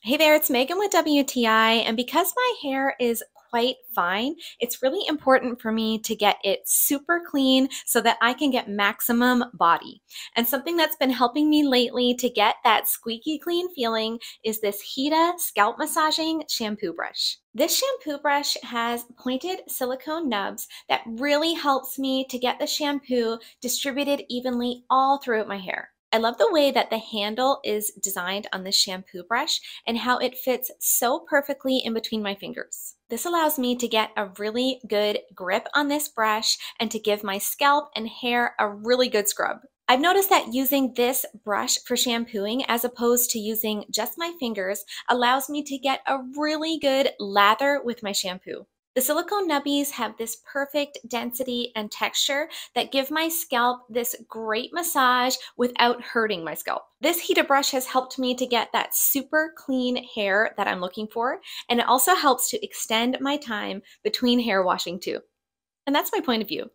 Hey there, it's Megan with WTI, and because my hair is quite fine, it's really important for me to get it super clean so that I can get maximum body. And something that's been helping me lately to get that squeaky clean feeling is this HEETA scalp massaging shampoo brush. This shampoo brush has pointed silicone nubs that really helps me to get the shampoo distributed evenly all throughout my hair. I love the way that the handle is designed on this shampoo brush and how it fits so perfectly in between my fingers. This allows me to get a really good grip on this brush and to give my scalp and hair a really good scrub. I've noticed that using this brush for shampooing as opposed to using just my fingers allows me to get a really good lather with my shampoo. The silicone nubbies have this perfect density and texture that give my scalp this great massage without hurting my scalp. This HEETA brush has helped me to get that super clean hair that I'm looking for, and it also helps to extend my time between hair washing too. And that's my point of view.